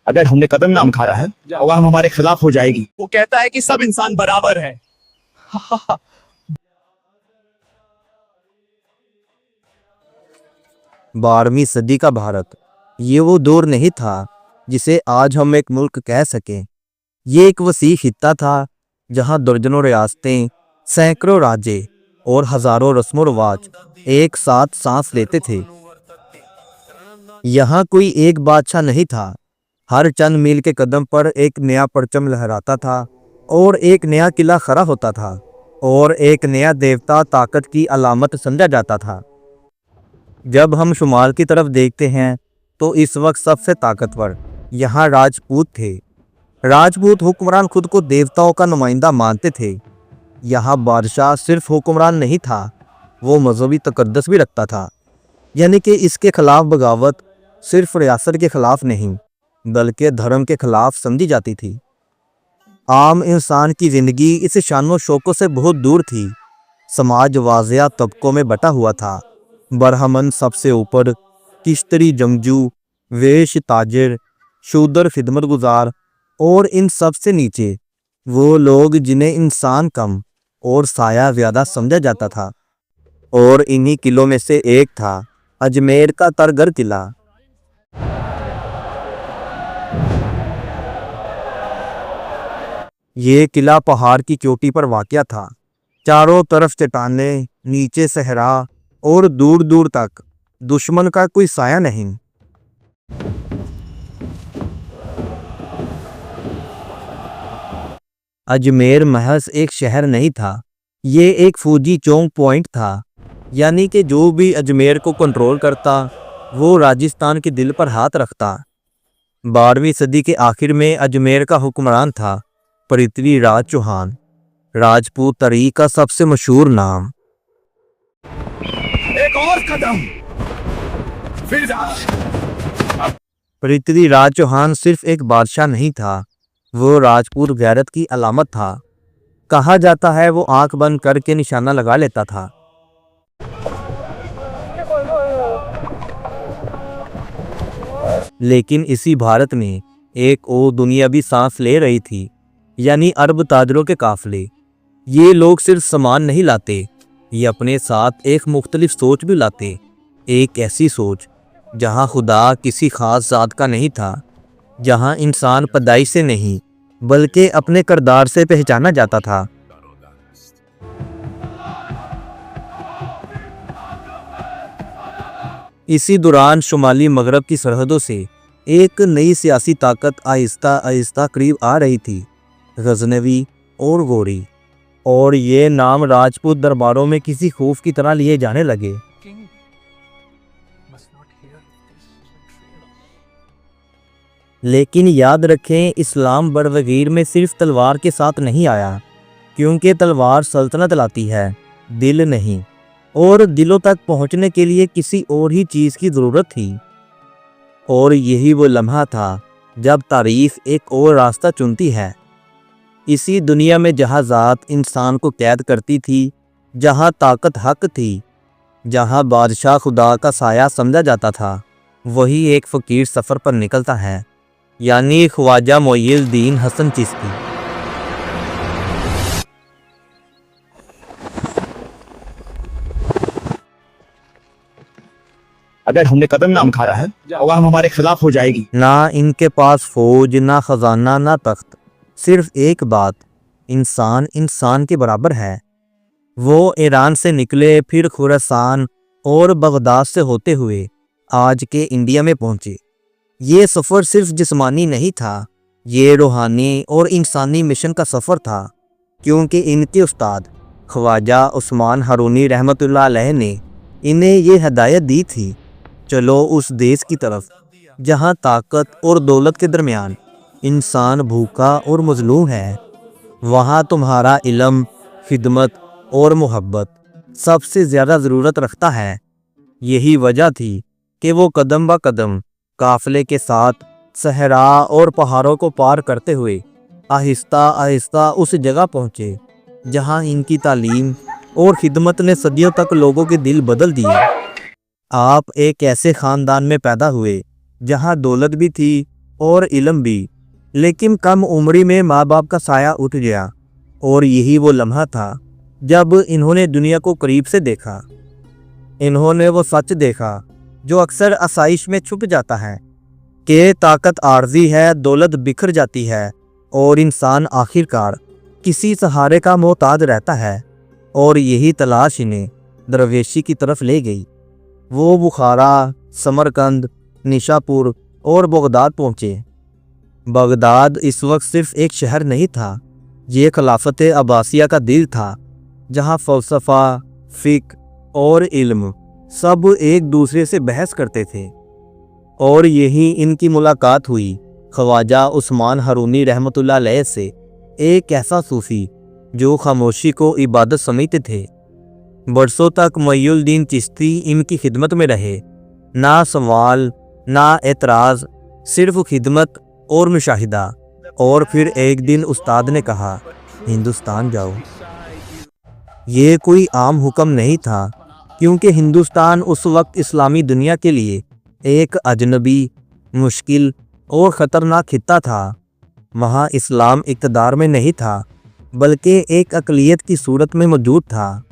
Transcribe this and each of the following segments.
अगर हमने कदम ना उठाया है अवाम हमारे खिलाफ हो जाएगी। वो कहता है कि सब इंसान बराबर है। 12वीं सदी का भारत, ये वो दौर नहीं था जिसे आज हम एक मुल्क कह सकें। ये एक वसी खित्ता था जहां दर्जनों रियासतें, सैकड़ों राज्य और हजारों रस्म रिवाज एक साथ सांस लेते थे। यहाँ कोई एक बादशाह नहीं था। हर चंद मील के कदम पर एक नया परचम लहराता था और एक नया किला खड़ा होता था और एक नया देवता ताकत की अलामत समझा जाता था। जब हम शुमाल की तरफ देखते हैं तो इस वक्त सबसे ताकतवर यहाँ राजपूत थे। राजपूत हुक्मरान खुद को देवताओं का नुमाइंदा मानते थे। यहाँ बादशाह सिर्फ हुक्मरान नहीं था, वो मजहबी तकद्दस भी रखता था। यानी कि इसके खिलाफ बगावत सिर्फ रियासत के खिलाफ नहीं बल्कि धर्म के खिलाफ समझी जाती थी। आम इंसान की जिंदगी इस शानो शौकों से बहुत दूर थी। समाज वाजिया तबकों में बटा हुआ था। बरहमन सबसे ऊपर, किश्तरी जंगजू, वेश ताजिर, शूदर खिदमत गुजार और इन सब से नीचे वो लोग जिन्हें इंसान कम और साया ज़्यादा समझा जाता था। और इन्हीं किलों में से एक था अजमेर का तरगर किला। ये किला पहाड़ की चोटी पर वाक़या था। चारों तरफ चट्टानें, नीचे सहरा और दूर दूर तक दुश्मन का कोई साया नहीं। अजमेर महज एक शहर नहीं था, ये एक फौजी चौक पॉइंट था। यानी कि जो भी अजमेर को कंट्रोल करता वो राजस्थान के दिल पर हाथ रखता। 12वीं सदी के आखिर में अजमेर का हुक्मरान था पृथ्वीराज चौहान, राजपूत तारीख का सबसे मशहूर नाम। एक और कदम फिर पृथ्वीराज चौहान सिर्फ एक बादशाह नहीं था, वो राजपूत गैरत की अलामत था। कहा जाता है वो आंख बंद करके निशाना लगा लेता था। लेकिन इसी भारत में एक और दुनिया भी सांस ले रही थी, यानी अरब ताजरों के काफिले। ये लोग सिर्फ सामान नहीं लाते, ये अपने साथ एक मुख्तलिफ सोच भी लाते। एक ऐसी सोच जहां खुदा किसी खास जात का नहीं था, जहां इंसान पैदाइश से नहीं बल्कि अपने किरदार से पहचाना जाता था। इसी दौरान शुमाली मगरब की सरहदों से एक नई सियासी ताकत आहिस्ता आहिस्ता करीब आ रही थी, गजनवी और गौरी। और ये नाम राजपूत दरबारों में किसी खौफ की तरह लिए जाने लगे। लेकिन याद रखें, इस्लाम बरवगीर में सिर्फ तलवार के साथ नहीं आया, क्योंकि तलवार सल्तनत लाती है, दिल नहीं। और दिलों तक पहुंचने के लिए किसी और ही चीज़ की ज़रूरत थी। और यही वो लम्हा था जब तारीख एक और रास्ता चुनती है। इसी दुनिया में जहाँ ज़ात इंसान को कैद करती थी, जहाँ ताकत हक थी, जहाँ बादशाह खुदा का साया समझा जाता था, वही एक फ़कीर सफ़र पर निकलता है, यानी ख्वाजा मोइनुद्दीन हसन चिश्ती। अगर हमने कदम ना उठाया है अवाम हमारे खिलाफ हो जाएगी। ना इनके पास फौज, ना खजाना, ना तख्त, सिर्फ एक बात, इंसान इंसान के बराबर है। वो ईरान से निकले, फिर खुरासान और बगदाद से होते हुए आज के इंडिया में पहुंचे। ये सफ़र सिर्फ जिस्मानी नहीं था, ये रूहानी और इंसानी मिशन का सफ़र था, क्योंकि इनके उस्ताद ख्वाजा उस्मान हारूनी रहमतुल्लाह अलैह ने इन्हें ये हदायत दी थी, चलो उस देश की तरफ जहाँ ताकत और दौलत के दरमियान इंसान भूखा और मजलूम है। वहाँ तुम्हारा इल्म, खिदमत और मोहब्बत सबसे ज़्यादा ज़रूरत रखता है। यही वजह थी कि वो कदम ब कदम काफ़िले के साथ सहरा और पहाड़ों को पार करते हुए आहिस्ता आहिस्ता उस जगह पहुँचे जहाँ इनकी तालीम और खिदमत ने सदियों तक लोगों के दिल बदल दिए। आप एक ऐसे ख़ानदान में पैदा हुए जहाँ दौलत भी थी, और इल्म भी, लेकिन कम उम्री में माँ बाप का साया उठ गया। और यही वो लम्हा था जब इन्होंने दुनिया को करीब से देखा। इन्होंने वो सच देखा जो अक्सर आसाइश में छुप जाता है कि ताकत आर्जी है, दौलत बिखर जाती है और इंसान आखिरकार किसी सहारे का मोहताज रहता है। और यही तलाश इन्हें दरवेशी की तरफ ले गई। वो बुखारा, समरकंद, निशापुर और बगदाद पहुँचे। बगदाद इस वक्त सिर्फ एक शहर नहीं था, ये खिलाफत अब्बासिया का दिल था, जहाँ फ़लसफ़ा, फ़िक़्ह और इल्म सब एक दूसरे से बहस करते थे। और यही इनकी मुलाकात हुई ख्वाजा उस्मान हारूनी रहमतुल्लाह अलैह से, एक ऐसा सूफ़ी जो खामोशी को इबादत समझते थे। बरसों तक मुईनुद्दीन चिश्ती इनकी खिदमत में रहे, ना सवाल ना एतराज़, सिर्फ खिदमत और मुशाहिदा। और फिर एक दिन उस्ताद ने कहा, हिंदुस्तान जाओ। ये कोई आम हुक्म नहीं था, क्योंकि हिंदुस्तान उस वक्त इस्लामी दुनिया के लिए एक अजनबी, मुश्किल और ख़तरनाक खित्ता था। वहाँ इस्लाम इक़्तिदार में नहीं था, बल्कि एक अक़लियत की सूरत में मौजूद था।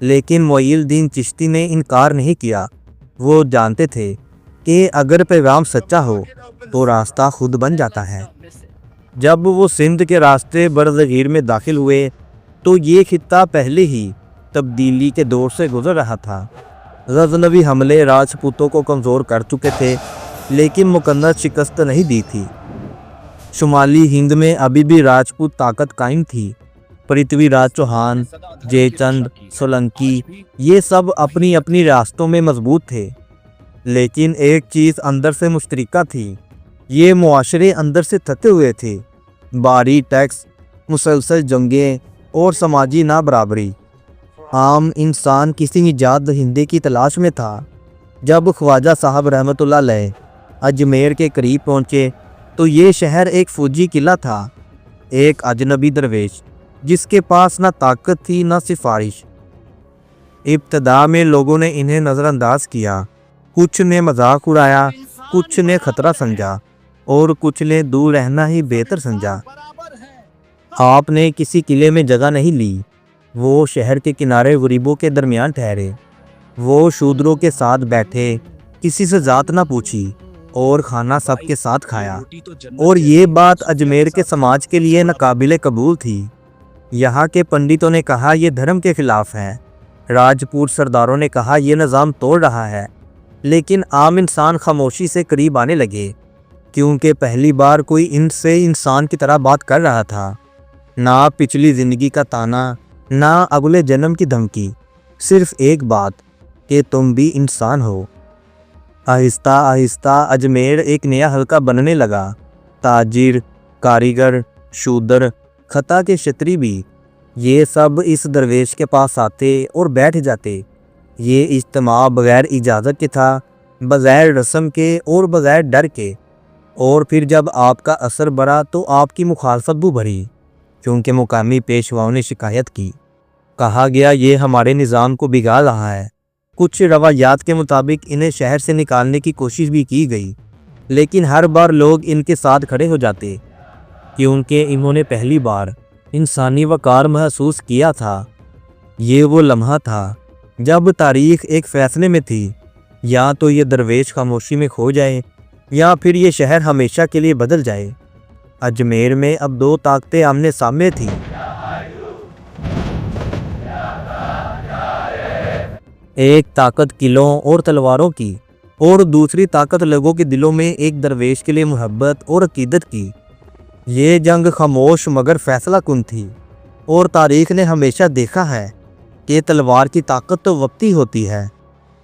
लेकिन मुईनुद्दीन चिश्ती ने इनकार नहीं किया। वो जानते थे कि अगर पैगाम सच्चा हो तो रास्ता खुद बन जाता है। जब वो सिंध के रास्ते बरज़गीर में दाखिल हुए तो ये खित्ता पहले ही तब्दीली के दौर से गुजर रहा था। गज़नवी हमले राजपूतों को कमज़ोर कर चुके थे, लेकिन मुकन्नत शिकस्त नहीं दी थी। शुमाली हिंद में अभी भी राजपूत ताकत कायम थी। पृथ्वीराज चौहान, जयचंद, सोलंकी, ये सब अपनी अपनी रास्तों में मजबूत थे। लेकिन एक चीज़ अंदर से मुश्तरका थी, ये मुआशरे अंदर से थके हुए थे। भारी टैक्स, मुसलसल जंगें और समाजी नाबराबरी। आम इंसान किसी निजात हिंदे की तलाश में था। जब ख्वाजा साहब रहमतुल्लाह अलैह अजमेर के करीब पहुँचे तो ये शहर एक फौजी किला था, एक अजनबी दरवेश जिसके पास ना ताकत थी ना सिफारिश। इब्तदा में लोगों ने इन्हें नज़रअंदाज किया, कुछ ने मजाक उड़ाया, कुछ ने खतरा समझा और कुछ ने दूर रहना ही बेहतर समझा। आपने किसी किले में जगह नहीं ली, वो शहर के किनारे गरीबों के दरमियान ठहरे। वो शूद्रों के साथ बैठे, किसी से जात ना पूछी और खाना सबके साथ खाया। और ये बात अजमेर के समाज के लिए नाकाबिले कबूल थी। यहाँ के पंडितों ने कहा यह धर्म के खिलाफ है, राजपूत सरदारों ने कहा यह निज़ाम तोड़ रहा है। लेकिन आम इंसान खामोशी से करीब आने लगे, क्योंकि पहली बार कोई इनसे इंसान की तरह बात कर रहा था। ना पिछली ज़िंदगी का ताना, ना अगले जन्म की धमकी, सिर्फ एक बात कि तुम भी इंसान हो। आहिस्ता आहिस्ता अजमेर एक नया हल्का बनने लगा। ताजिर, कारीगर, शूदर, खता के क्षत्रिय भी, ये सब इस दरवेश के पास आते और बैठ जाते। ये इज्तिमा बग़ैर इजाज़त के था, बग़ैर रस्म के और बग़ैर डर के। और फिर जब आपका असर बढ़ा तो आपकी मुखालफत भी बढ़ी, क्योंकि मुकामी पेशवाओं ने शिकायत की। कहा गया ये हमारे निज़ाम को बिगाड़ रहा है। कुछ रवायात के मुताबिक इन्हें शहर से निकालने की कोशिश भी की गई, लेकिन हर बार लोग इनके साथ खड़े हो जाते, क्योंकि इन्होंने पहली बार इंसानी वक़ार महसूस किया था। ये वो लम्हा था जब तारीख़ एक फ़ैसले में थी, या तो ये दरवेश खामोशी में खो जाए या फिर ये शहर हमेशा के लिए बदल जाए। अजमेर में अब दो ताकतें आमने सामने थीं। एक ताकत किलों और तलवारों की, और दूसरी ताकत लोगों के दिलों में एक दरवेश के लिए मोहब्बत और अकीदत की। ये जंग खामोश मगर फैसला कुन थी, और तारीख़ ने हमेशा देखा है कि तलवार की ताकत तो वक्ती होती है,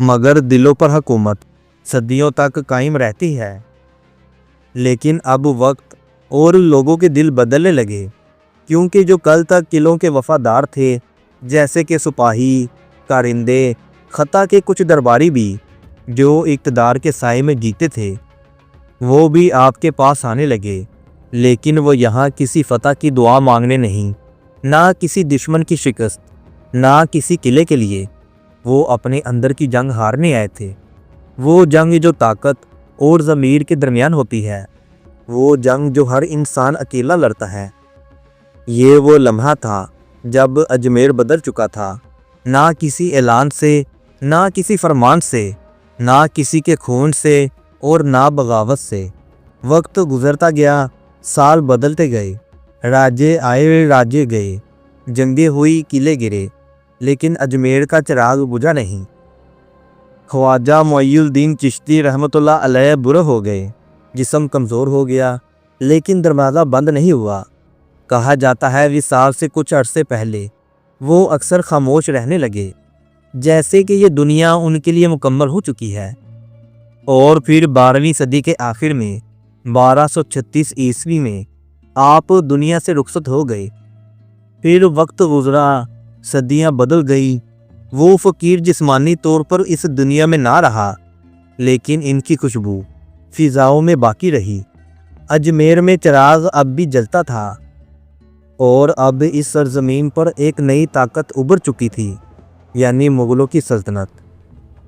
मगर दिलों पर हुकूमत सदियों तक कायम रहती है। लेकिन अब वक्त और लोगों के दिल बदलने लगे, क्योंकि जो कल तक किलों के वफादार थे, जैसे कि सिपाही, कारिंदे, खता के कुछ दरबारी भी जो इक़्तिदार के साए में जीते थे, वो भी आपके पास आने लगे। लेकिन वो यहाँ किसी फ़तह की दुआ मांगने नहीं, ना किसी दुश्मन की शिकस्त, ना किसी किले के लिए। वो अपने अंदर की जंग हारने आए थे। वो जंग जो ताकत और ज़मीर के दरमियान होती है, वो जंग जो हर इंसान अकेला लड़ता है। ये वो लम्हा था जब अजमेर बदल चुका था, ना किसी ऐलान से, ना किसी फरमान से, ना किसी के खून से और ना बगावत से। वक्त गुजरता गया, साल बदलते गए, राज्य आए राज्य गए, जंगें हुई, किले गिरे, लेकिन अजमेर का चिराग बुझा नहीं। ख्वाजा मोइनुद्दीन चिश्ती रहमतुल्लाह अलैह बुरे हो गए, जिस्म कमज़ोर हो गया, लेकिन दरवाज़ा बंद नहीं हुआ। कहा जाता है विसाल से कुछ अरसे पहले वो अक्सर खामोश रहने लगे, जैसे कि ये दुनिया उनके लिए मुकम्मल हो चुकी है। और फिर 12वीं सदी के आखिर में 1236 ईस्वी में आप दुनिया से रुखसत हो गए। फिर वक्त गुजरा, सदियां बदल गई। वो फ़कीर जिस्मानी तौर पर इस दुनिया में ना रहा, लेकिन इनकी खुशबू फिजाओं में बाकी रही। अजमेर में चिराग अब भी जलता था, और अब इस सरजमीन पर एक नई ताकत उभर चुकी थी, यानी मुग़लों की सल्तनत।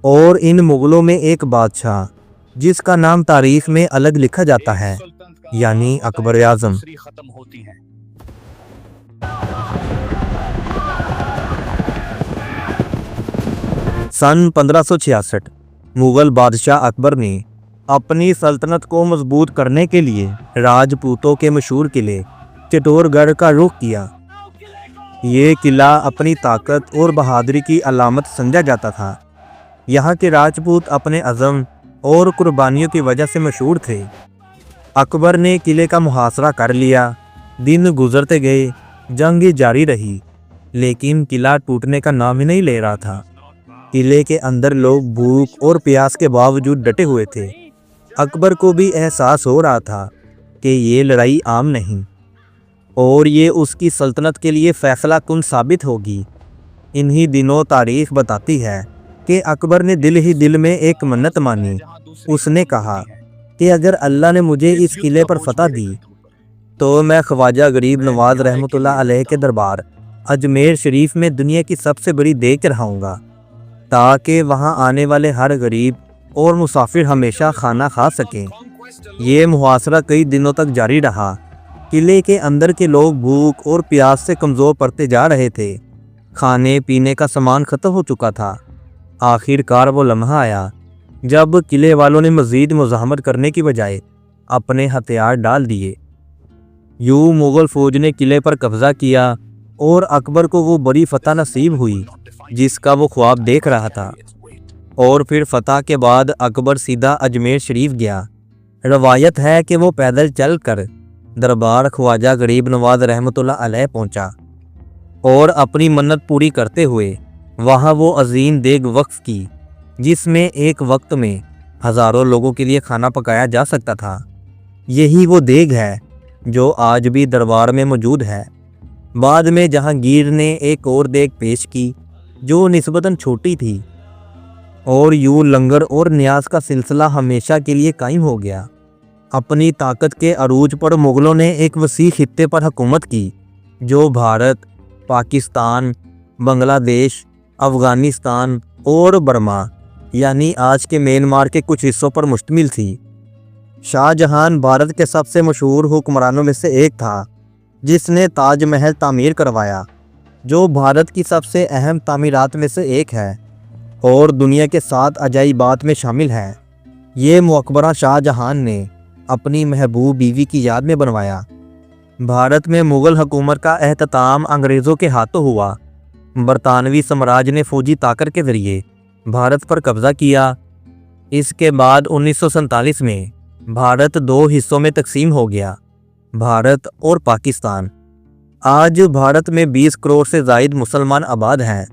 और इन मुग़लों में एक बादशाह जिसका नाम तारीख में अलग लिखा जाता है, यानी अकबर आज़म। खत्म होती है। सन 1566 मुग़ल बादशाह अकबर ने अपनी सल्तनत को मजबूत करने के लिए राजपूतों के मशहूर किले चित्तौड़गढ़ का रुख किया। ये किला अपनी ताकत और बहादुरी की अलामत समझा जाता था। यहाँ के राजपूत अपने अज़म और कुर्बानियों की वजह से मशहूर थे। अकबर ने किले का मुहासरा कर लिया। दिन गुजरते गए, जंग जारी रही, लेकिन किला टूटने का नाम ही नहीं ले रहा था। किले के अंदर लोग भूख और प्यास के बावजूद डटे हुए थे। अकबर को भी एहसास हो रहा था कि ये लड़ाई आम नहीं, और ये उसकी सल्तनत के लिए फैसला कुन साबित होगी। इन्हीं दिनों तारीख बताती है कि अकबर ने दिल ही दिल में एक मन्नत मानी। उसने कहा कि अगर अल्लाह ने मुझे इस किले पर फतह दी, तो मैं ख्वाजा गरीब नवाज रहमतुल्लाह अलैह के दरबार अजमेर शरीफ में दुनिया की सबसे बड़ी देग चढ़ाऊँगा, ताकि वहाँ आने वाले हर गरीब और मुसाफिर हमेशा खाना खा सकें। ये मुहासरा कई दिनों तक जारी रहा। किले के अंदर के लोग भूख और प्यास से कमज़ोर पड़ते जा रहे थे। खाने पीने का सामान ख़त्म हो चुका था। आखिरकार वो लम्हा आया जब किले वालों ने मज़ीद मुज़ाहमत करने की बजाय अपने हथियार डाल दिए। यूँ मुग़ल फ़ौज ने किले पर कब्ज़ा किया, और अकबर को वो बड़ी फतह नसीब हुई जिसका वो ख्वाब देख रहा था। और फिर फतह के बाद अकबर सीधा अजमेर शरीफ गया। रवायत है कि वो पैदल चल कर दरबार ख्वाजा गरीब नवाज रहमतुल्लाह अलैह पहुंचा, और अपनी मन्नत पूरी करते हुए वहां वो अजीम देग वक्फ की, जिसमें एक वक्त में हज़ारों लोगों के लिए खाना पकाया जा सकता था। यही वो देग है जो आज भी दरबार में मौजूद है। बाद में जहांगीर ने एक और देग पेश की जो निस्बतन छोटी थी, और यूँ लंगर और न्याज का सिलसिला हमेशा के लिए कायम हो गया। अपनी ताकत के अरूज पर मुग़लों ने एक वसी खित्ते पर हुकूमत की, जो भारत, पाकिस्तान, बांग्लादेश, अफ़गानिस्तान और बर्मा, यानी आज के म्यांमार के कुछ हिस्सों पर मुश्तमिल थी। शाहजहां भारत के सबसे मशहूर हुक्मरानों में से एक था, जिसने ताजमहल तामीर करवाया, जो भारत की सबसे अहम तामीरात में से एक है और दुनिया के 7 अजाइबात में शामिल है। ये मकबरा शाहजहां ने अपनी महबूब बीवी की याद में बनवाया। भारत में मुग़ल हुकूमत का एहतमाम अंग्रेज़ों के हाथों हुआ। बरतानवी साम्राज्य ने फ़ौजी ताकत के ज़रिए भारत पर कब्ज़ा किया। इसके बाद 1947 में भारत 2 हिस्सों में तकसीम हो गया, भारत और पाकिस्तान। आज भारत में 20 करोड़ से ज़ायद मुसलमान आबाद हैं।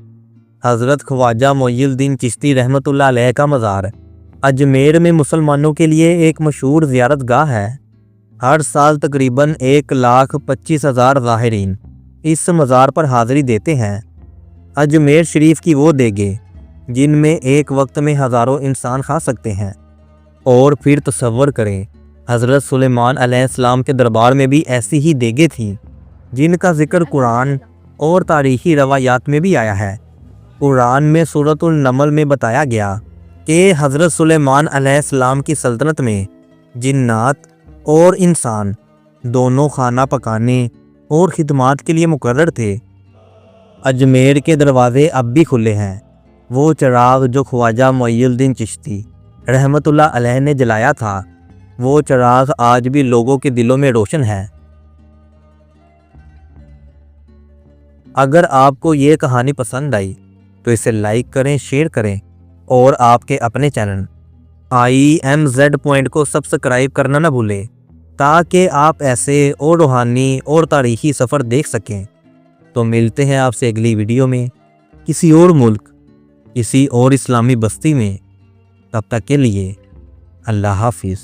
हज़रत ख्वाजा मोइनुद्दीन चिश्ती रहमतुल्लाह अलैह का मज़ार अजमेर में मुसलमानों के लिए एक मशहूर ज़ियारत गाह है। हर साल तकरीबन 1,25,000 ज़ाहिरीन इस मज़ार पर हाज़िरी देते हैं। अजमेर शरीफ की वो देगे जिनमें एक वक्त में हज़ारों इंसान खा सकते हैं। और फिर तसव्वुर करें, हज़रत सुलेमान अलैहिस्सलाम के दरबार में भी ऐसी ही देगे थीं, जिनका जिक्र कुरान और तारीख़ी रवायात में भी आया है। कुरान में सूरतुल नमल में बताया गया कि हज़रत सुलेमान अलैहिस्सलाम की सल्तनत में जिन्नात और इंसान दोनों खाना पकाने और खिदमत के लिए मुकर्रर थे। अजमेर के दरवाज़े अब भी खुले हैं। वो चिराग जो ख्वाजा मुइनुद्दीन चिश्ती रहमतुल्लाह अलैह ने जलाया था, वो चिराग आज भी लोगों के दिलों में रोशन है। अगर आपको ये कहानी पसंद आई तो इसे लाइक करें, शेयर करें और आपके अपने चैनल IMZ पॉइंट को सब्सक्राइब करना ना भूलें, ताकि आप ऐसे और रूहानी और तारीख़ी सफ़र देख सकें। तो मिलते हैं आपसे अगली वीडियो में किसी और मुल्क, किसी और इस्लामी बस्ती में। तब तक के लिए अल्लाह हाफिज़।